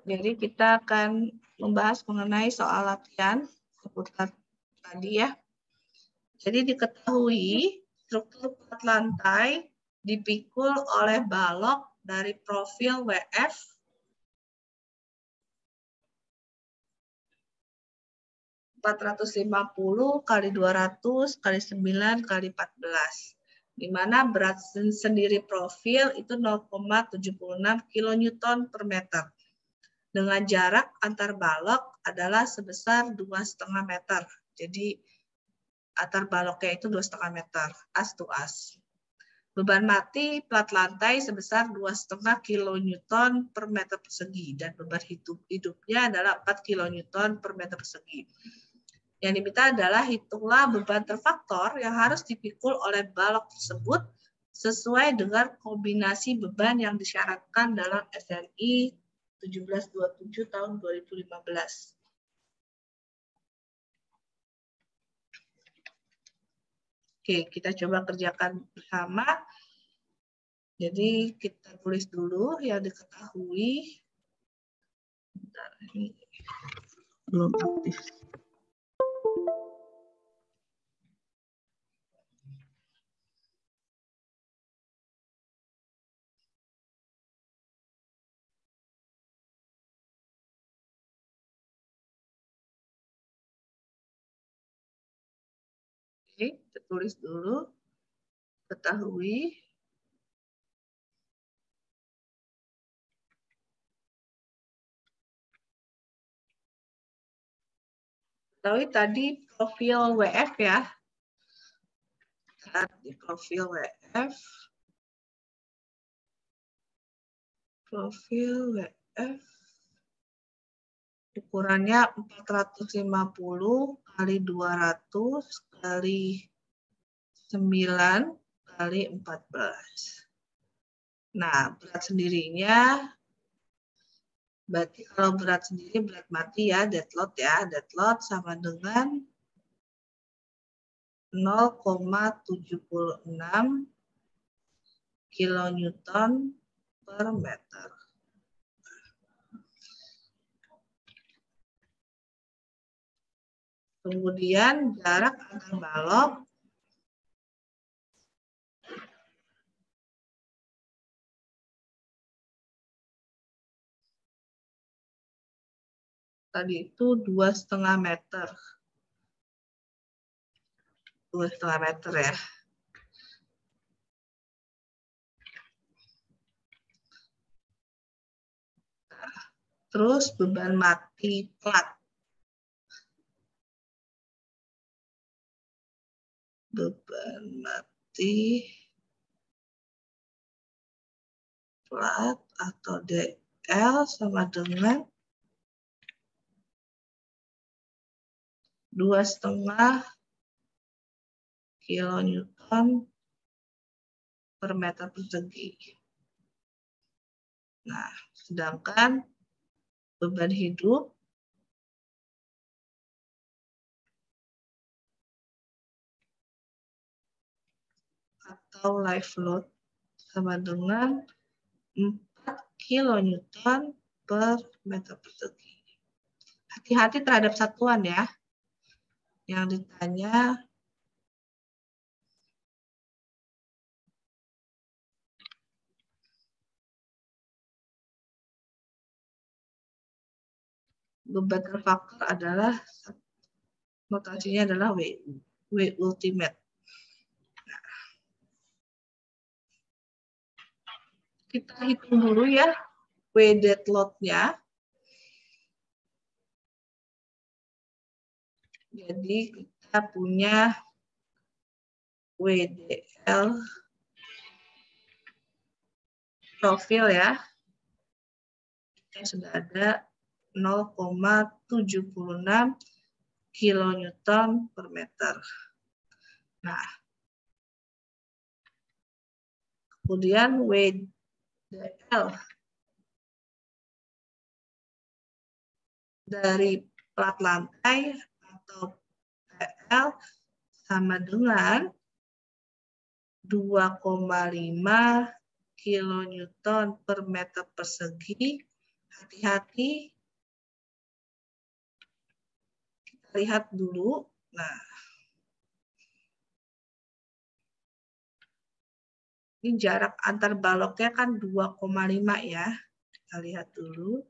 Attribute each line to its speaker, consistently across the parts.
Speaker 1: Jadi kita akan membahas mengenai soal latihan seputar tadi ya. Jadi diketahui struktur plat lantai dipikul oleh balok dari profil WF (450 kali 200 kali 9 kali 14), di mana berat sendiri profil itu 0,76 kN per meter. Dengan jarak antar balok adalah sebesar 2,5 meter. Jadi antar baloknya itu 2,5 meter, as to as. Beban mati plat lantai sebesar 2,5 kN per meter persegi dan beban hidupnya adalah 4 kN per meter persegi. Yang diminta adalah hitunglah beban terfaktor yang harus dipikul oleh balok tersebut sesuai dengan kombinasi beban yang disyaratkan dalam SNI 1727 tahun 2015. Oke, kita coba kerjakan bersama. Jadi kita tulis dulu yang diketahui. Bentar, ini belum aktif. Oke, kita tulis dulu. Ketahui. Ketahui tadi profil WF ya. Di profil WF. Profil WF. Ukurannya 450 kali 200 kali 9 kali 14. Nah, berat sendirinya, berarti kalau berat sendiri berat mati ya, dead load ya. Dead load sama dengan 0,76 kN per meter. Kemudian jarak antar balok tadi itu 2,5 meter. 2,5 meter ya. Nah, terus beban mati plat. Beban mati plat atau DL sama dengan 2,5 kN per meter persegi. Nah, sedangkan beban hidup atau live load sama dengan 4 kN per meter persegi. Hati-hati terhadap satuan ya. Yang ditanya beban terfaktor adalah notasinya adalah WU, W ultimate. Nah, kita hitung dulu ya W dead load-nya. Jadi kita punya WDL profil ya. Kita sudah ada 0,76 kN per meter. Nah, kemudian WDL dari plat lantai atau PL sama dengan 2,5 kN per meter persegi hati-hati. Kita lihat dulu. Nah, ini jarak antar baloknya kan 2,5 ya. Kita lihat dulu.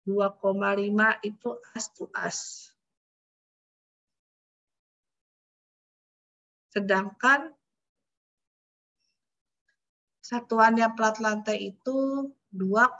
Speaker 1: (2,5) itu as to as. Sedangkan satuannya plat lantai itu 2,5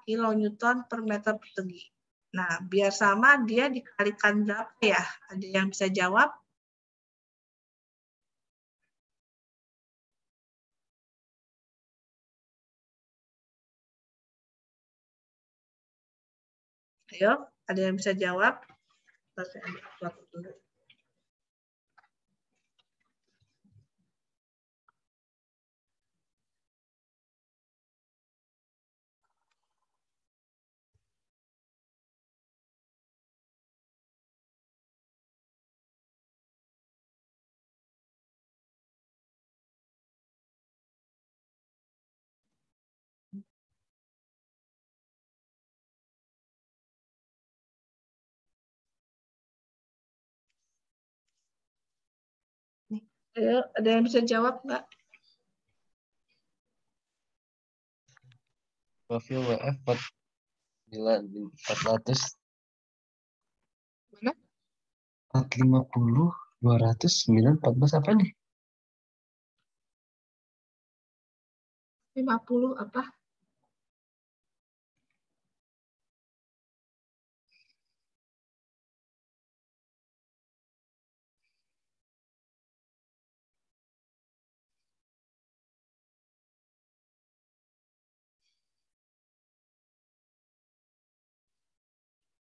Speaker 1: kilonewton per meter persegi. Nah, biar sama dia dikalikan berapa ya? Ada yang bisa jawab? Ayo, ada yang bisa jawab? Saya ambil waktu dulu. Ayo, ada yang bisa jawab nggak?
Speaker 2: Profil WF 400.
Speaker 1: Mana?
Speaker 2: 450, 200, 914 apa nih?
Speaker 1: 50 apa?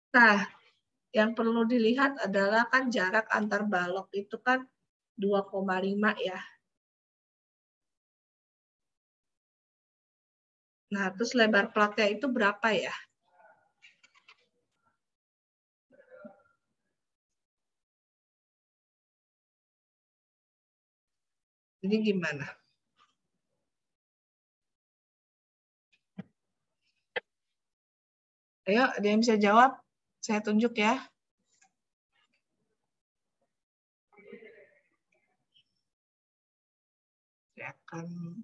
Speaker 1: Nah, yang perlu dilihat adalah kan jarak antar balok itu kan 2,5 ya. Nah, terus lebar platnya itu berapa ya? Jadi gimana? Ayo, ada yang bisa jawab? Saya tunjuk ya. Saya akan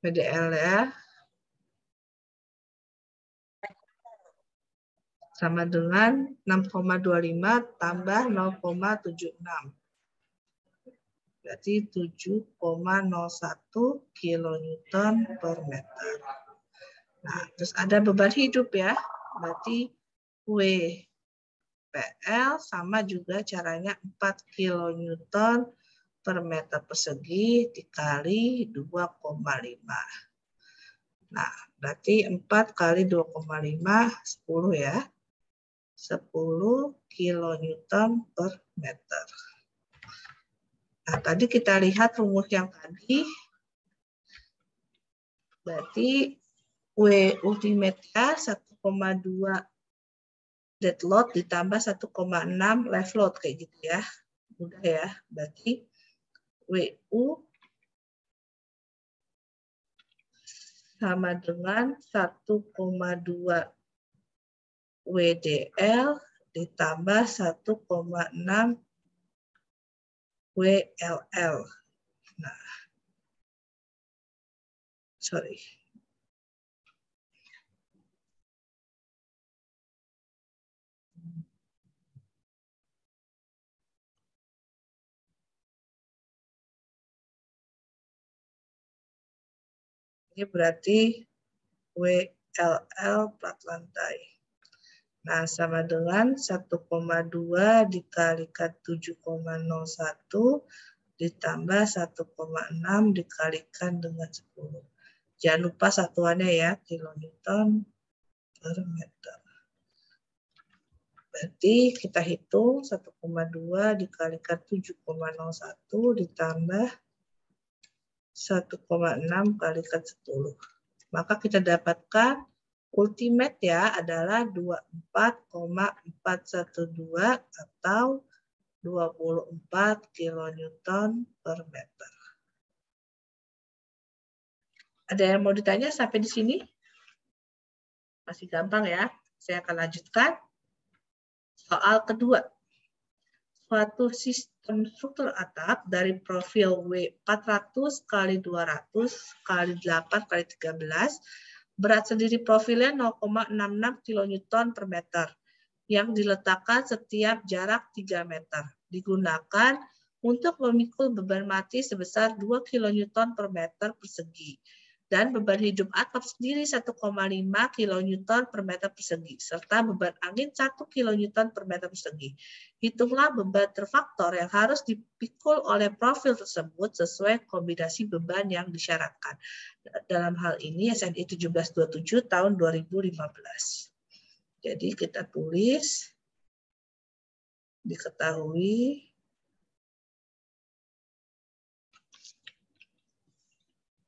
Speaker 1: PDL ya. Sama dengan 6,25 tambah 0,76. Berarti 7,01 kilonewton per meter. Nah, terus ada beban hidup ya. Berarti WPL sama juga caranya 4 kilonewton per meter persegi dikali 2,5. Nah, berarti 4 kali 2,5, 10 ya. 10 kilonewton per meter. Nah, tadi kita lihat rumus yang tadi. Berarti W ultimate-nya 1,2 dead load ditambah 1,6 live load kayak gitu ya. Mudah ya. Berarti WU sama dengan 1,2 WDL ditambah 1,6 WLL. Nah, sorry. Ini berarti WLL plat lantai. Nah, sama dengan 1,2 dikalikan 7,01 ditambah 1,6 dikalikan dengan 10. Jangan lupa satuannya ya, kilonewton per meter. Berarti kita hitung 1,2 dikalikan 7,01 ditambah 1,6 kalikan 10. Maka kita dapatkan ultimate ya adalah 24,412 atau 24 kilonewton per meter. Ada yang mau ditanya sampai di sini? Masih gampang ya. Saya akan lanjutkan. Soal kedua. Suatu sistem struktur atap dari profil W400 kali 200 kali 8 kali 13, berat sendiri profilnya 0,66 kilonewton per meter, yang diletakkan setiap jarak 3 meter. Digunakan untuk memikul beban mati sebesar 2 kilonewton per meter persegi. Dan beban hidup atap sendiri 1,5 kilonewton per meter persegi, serta beban angin 1 kilonewton per meter persegi. Hitunglah beban terfaktor yang harus dipikul oleh profil tersebut sesuai kombinasi beban yang disyaratkan. Dalam hal ini SNI 1727 tahun 2015. Jadi kita tulis, diketahui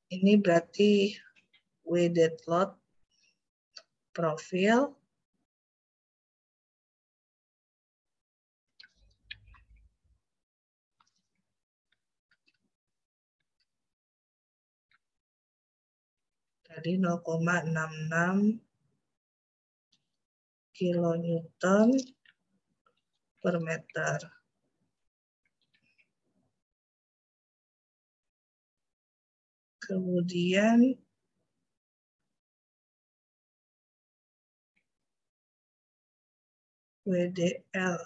Speaker 1: ini berarti W dead load profil tadi 0,66 kilonewton per meter. Kemudian WDL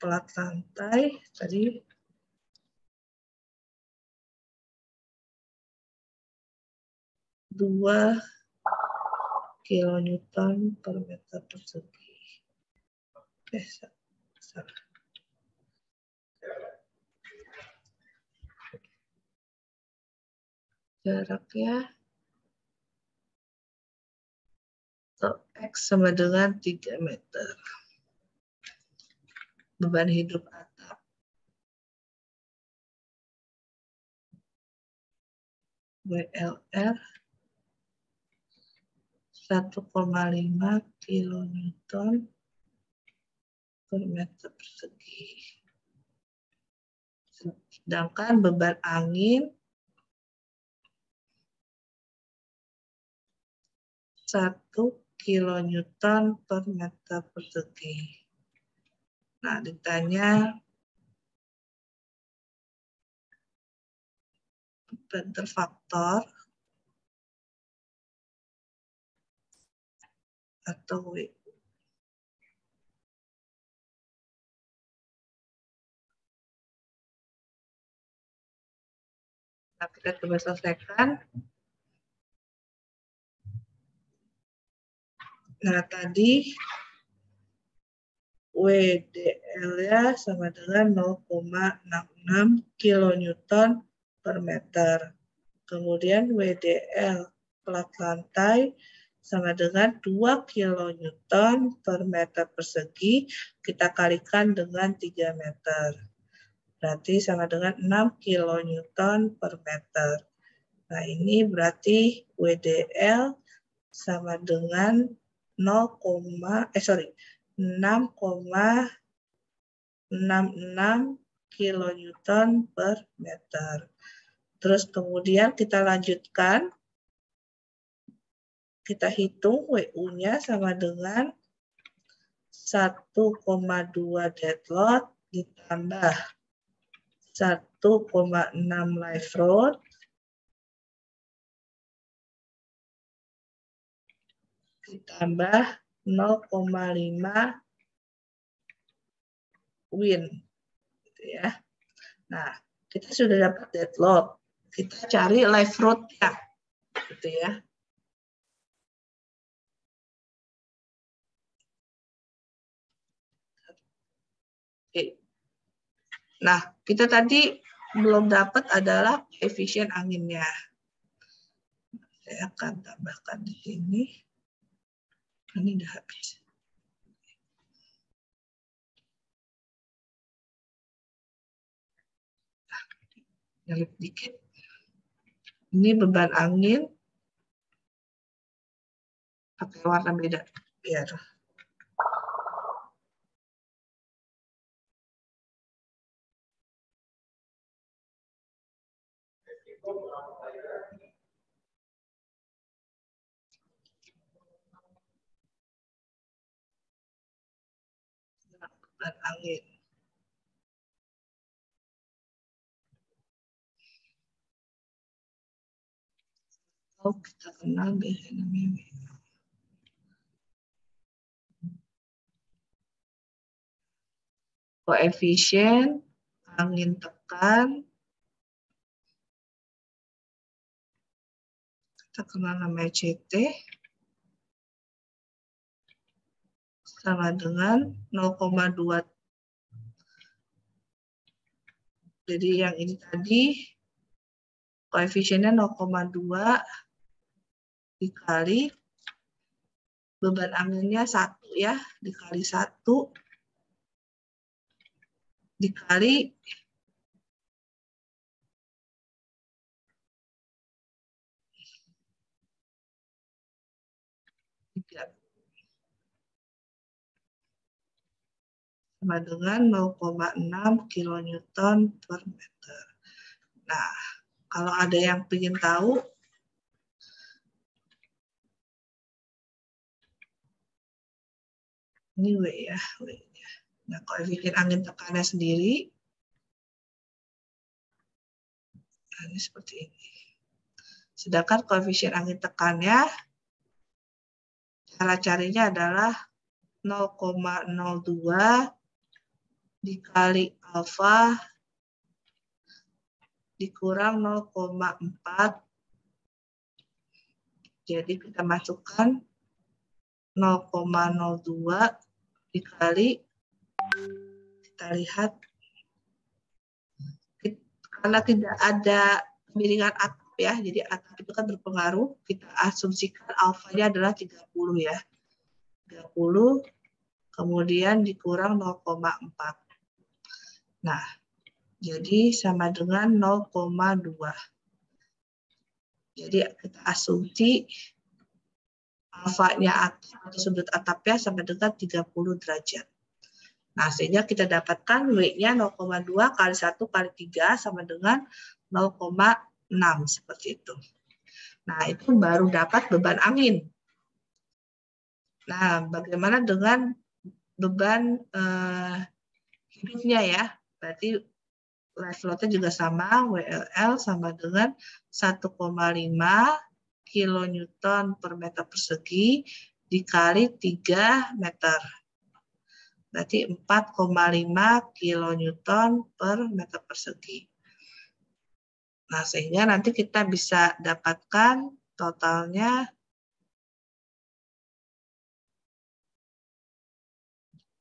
Speaker 1: plat lantai tadi 2 kilonewton per meter persegi. Salah. Jaraknya X sama dengan 3 meter. Beban hidup atap WLR 1,5 kilonewton per meter persegi. Sedangkan beban angin 1 kilonewton per meter persegi. Nah, ditanya beban terfaktor atau W. Nah, kita coba selesaikan. Nah, tadi WDL-nya sama dengan 0,66 kilonewton per meter. Kemudian WDL plat lantai sama dengan 2 kilonewton per meter persegi, kita kalikan dengan 3 meter. Berarti sama dengan 6 kilonewton per meter. Nah, ini berarti WDL sama dengan 6,66 kilonewton per meter. Terus kemudian kita lanjutkan, kita hitung WU-nya sama dengan 1,2 dead load ditambah 1,6 live load ditambah 0,5 win, gitu ya. Nah, kita sudah dapat dead load. Kita cari live load-nya, gitu ya. Oke. Nah, kita tadi belum dapat adalah koefisien anginnya. Saya akan tambahkan di sini. Ini udah habis. Nyelip dikit. Ini beban angin pakai warna beda biar beban angin. Oh, kita kenal deh namanya. Koefisien angin tekan, kita kenal namanya CT, sama dengan 0,2. Jadi yang ini tadi koefisiennya 0,2 dikali beban anginnya 1 ya, dikali 1 dikali sama dengan 0,6 kilonewton per meter. Nah, kalau ada yang ingin tahu, ini W ya, W-nya. Nah, koefisien angin tekannya sendiri, nah, ini seperti ini. Sedangkan koefisien angin tekannya, cara carinya adalah 0,02 dikali alfa dikurang 0,4. Jadi kita masukkan 0,02 dikali, kita lihat, karena tidak ada kemiringan atap ya, jadi atap itu kan berpengaruh, kita asumsikan alfanya adalah 30 ya. 30, kemudian dikurang 0,4. Nah, jadi sama dengan 0,2. Jadi kita asumsi alfanya atau sudut atapnya sama dengan 30 derajat. Nah, sehingga kita dapatkan W-nya 0,2 kali 1 kali 3 sama dengan 0,6 seperti itu. Nah, itu baru dapat beban angin. Nah, bagaimana dengan beban hidupnya ya? Berarti live load-nya juga sama, WLL sama dengan 1,5 kilonewton per meter persegi dikali 3 meter. Berarti 4,5 kilonewton per meter persegi. Nah, sehingga nanti kita bisa dapatkan totalnya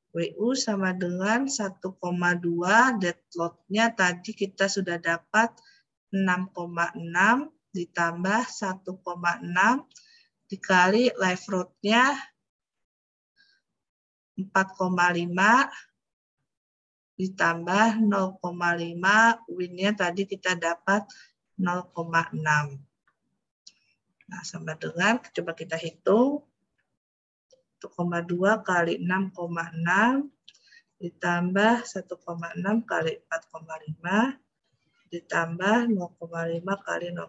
Speaker 1: WU sama dengan 1,2, dead load-nya tadi kita sudah dapat 6,6 ditambah 1,6 dikali live load-nya 4,5 ditambah 0,5, win-nya tadi kita dapat 0,6. Nah, sama dengan, coba kita hitung, 1,2 kali 6,6 ditambah 1,6 kali 4,5 ditambah 0,5 kali 0,6.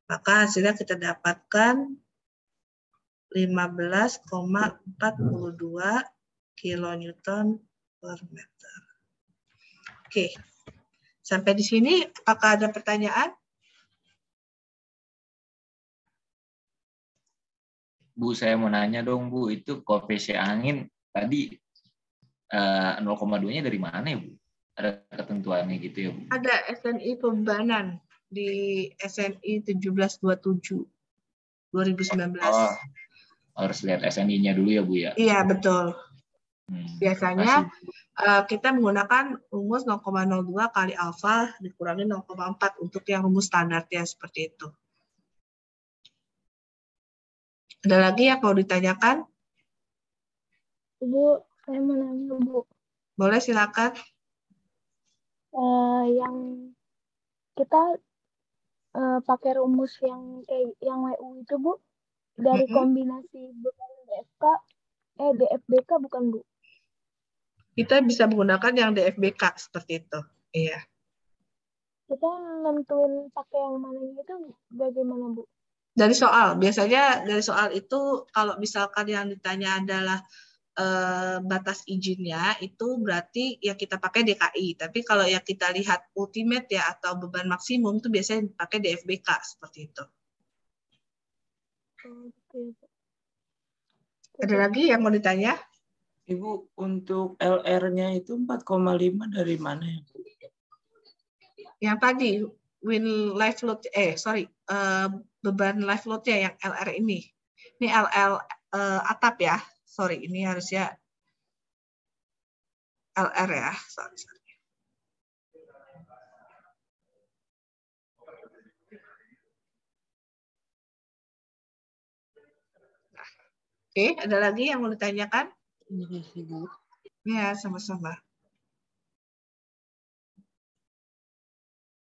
Speaker 1: Maka hasilnya kita dapatkan 15,42 kilonewton per meter. Oke, sampai di sini apakah ada pertanyaan?
Speaker 3: Bu, saya mau nanya dong, Bu, itu koefisien angin tadi 0,2-nya dari mana ya, Bu? Ada ketentuannya gitu ya, Bu?
Speaker 1: Ada SNI pembebanan di SNI 1727 2019.
Speaker 3: Oh, harus lihat SNI-nya dulu ya, Bu ya?
Speaker 1: Iya, betul. Biasanya kita menggunakan rumus 0,02 kali alfa dikurangi 0,4 untuk yang rumus standarnya seperti itu. Ada lagi yang mau ditanyakan?
Speaker 4: Bu, saya mau nanya, Bu.
Speaker 1: Boleh, silakan.
Speaker 4: Yang kita pakai rumus yang kayak yang WU itu, Bu, dari kombinasi beban DFK, DFBK bukan, Bu?
Speaker 1: Kita bisa menggunakan yang DFBK seperti itu. Iya.
Speaker 4: Kita nentuin pakai yang mana itu bagaimana, Bu?
Speaker 1: Dari soal, biasanya dari soal itu kalau misalkan yang ditanya adalah batas izinnya, itu berarti ya kita pakai DKI. Tapi kalau yang kita lihat ultimate ya atau beban maksimum itu biasanya dipakai DFBK seperti itu.
Speaker 4: Oke.
Speaker 1: Ada lagi yang mau ditanya?
Speaker 5: Ibu, untuk LR-nya itu 4,5 dari mana ya, Bu?
Speaker 1: Yang tadi life load, beban life load-nya yang LR ini. Ini LL atap ya. Sorry, ini harusnya LR ya. Sorry. Oke, ada lagi yang mau ditanyakan?
Speaker 5: Terima kasih, Bu.
Speaker 1: Ya, sama-sama.